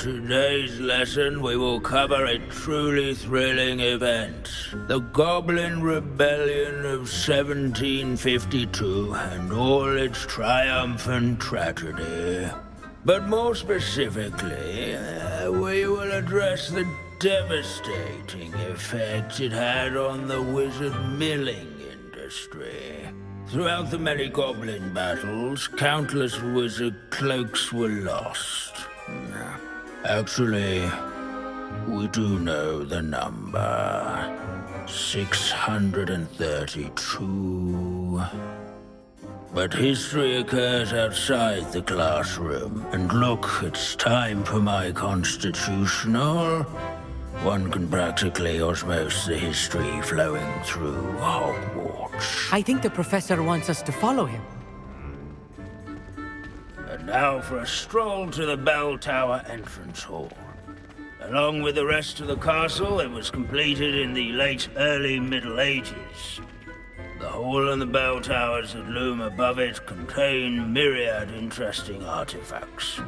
today's lesson, we will cover a truly thrilling event. The Goblin Rebellion of 1752 and all its triumphant tragedy. But more specifically, we will address the devastating effect it had on the wizard milling industry. Throughout the many goblin battles, countless wizard cloaks were lost. Actually, we do know the number. 632. But history occurs outside the classroom. And look, it's time for my constitutional. One can practically osmose the history flowing through Hogwarts. I think the professor wants us to follow him. And now for a stroll to the bell tower entrance hall. Along with the rest of the castle, it was completed in the late early Middle Ages. The hall and the bell towers that loom above it contain myriad interesting artifacts.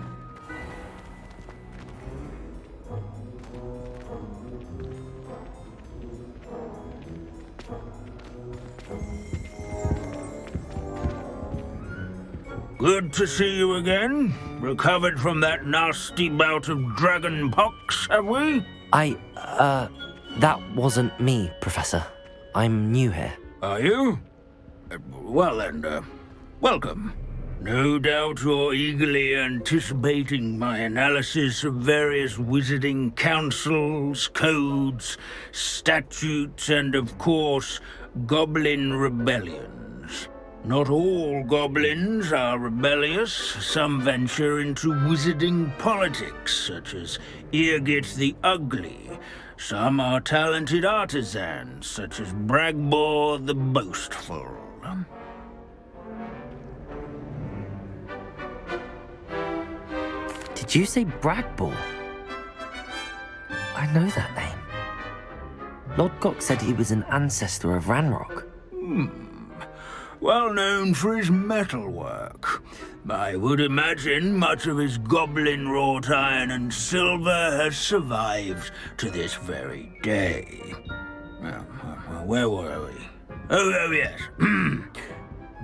Good to see you again. Recovered from that nasty bout of dragon pox, have we? That wasn't me, Professor. I'm new here. Are you? Well then, welcome. No doubt you're eagerly anticipating my analysis of various wizarding councils, codes, statutes, and of course, goblin rebellions. Not all goblins are rebellious. Some venture into wizarding politics, such as Eargit the Ugly. Some are talented artisans, such as Bragbor the Boastful. Did you say Bragbor? I know that name. Lodgok said he was an ancestor of Ranrock. Well known for his metalwork. I would imagine much of his goblin-wrought iron and silver has survived to this very day. Where were we? Oh yes.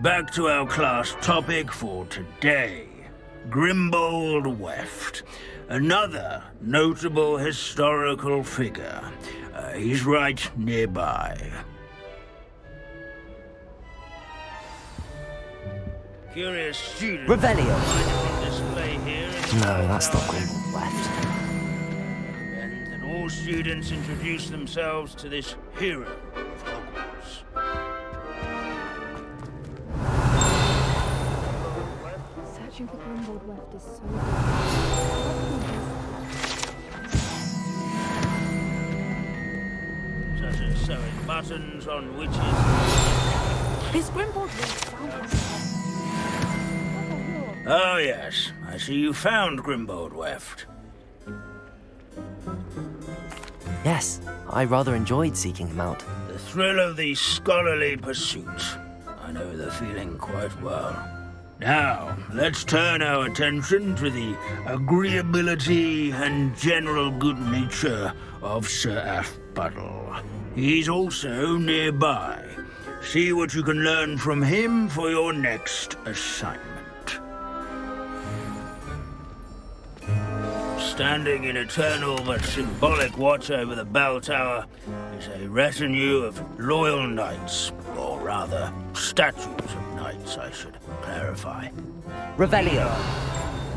Back to our class topic for today. Grimbold Weft. Another notable historical figure. He's right nearby. Curious student. Revelio. Display here. No, that's not Grimbold Weft. And that all students introduce themselves to this hero of Hogwarts. Searching for Grimbold Weft is so Such as sewing buttons on witches. Is Grimbold Weft found? Oh yes, I see you found Grimbold Weft. Yes, I rather enjoyed seeking him out. The thrill of the scholarly pursuit. I know the feeling quite well. Now, let's turn our attention to the agreeability and general good nature of Sir Aphbuttle. He's also nearby. See what you can learn from him for your next assignment. Standing in eternal but symbolic watch over the bell tower is a retinue of loyal knights, or rather, statues of knights, I should clarify. Revelio.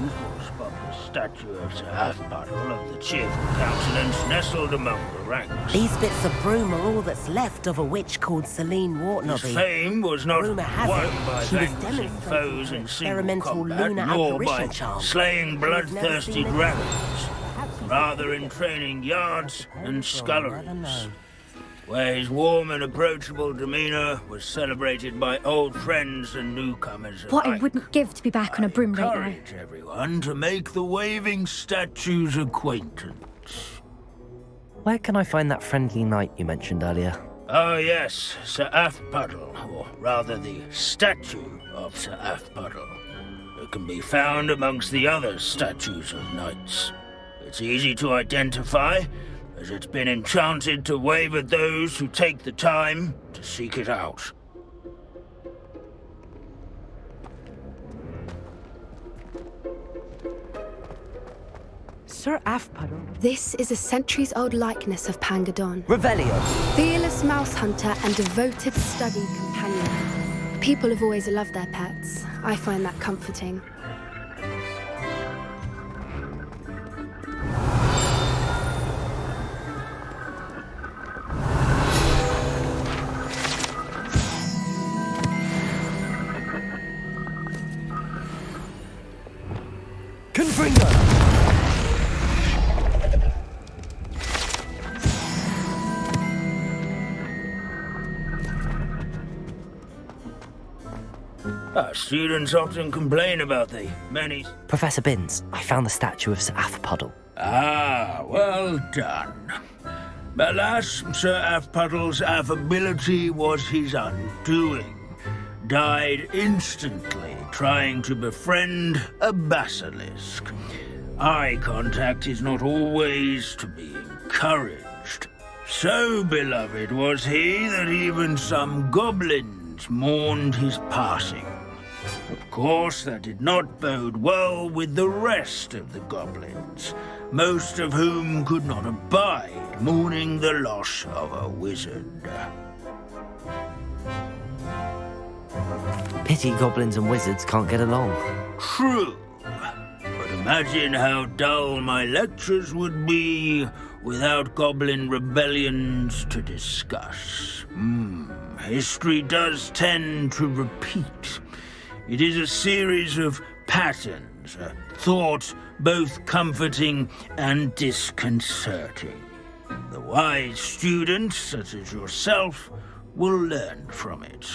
Will spot the statue of Sir Aphbuttle of the cheerful countenance nestled among the ranks. These bits of broom are all that's left of a witch called Celine His Wartnobby. fame was not Rumour has won it by she was vanquishing demonstrating foes in an single experimental combat, lunar nor by apparition charm. slaying We've never bloodthirsty seen it. dragons, rather in training yards and sculleries, where his warm and approachable demeanour was celebrated by old friends and newcomers What I alike. wouldn't give to be back on a broom right now. Encourage everyone to make the waving statue's acquaintance. Where can I find that friendly knight you mentioned earlier? Oh yes, Sir Aphbuttle, or rather the statue of Sir Aphbuttle. It can be found amongst the other statues of knights. It's easy to identify, as it's been enchanted to wave at those who take the time to seek it out. Sir Afpuddle. This is a centuries-old likeness of Pangadon. Revelio. Fearless mouse hunter and devoted study companion. People have always loved their pets. I find that comforting. Confringo. Our students often complain about the many... Professor Binns, I found the statue of Sir Afpuddle. Ah, well done. Alas, Sir Afpuddle's affability was his undoing. Died instantly trying to befriend a basilisk. Eye contact is not always to be encouraged. So beloved was he that even some goblins mourned his passing. Of course, that did not bode well with the rest of the goblins, most of whom could not abide mourning the loss of a wizard. Pity goblins and wizards can't get along. True, but imagine how dull my lectures would be without goblin rebellions to discuss. History does tend to repeat. It is a series of patterns, a thought both comforting and disconcerting. The wise student, such as yourself, will learn from it.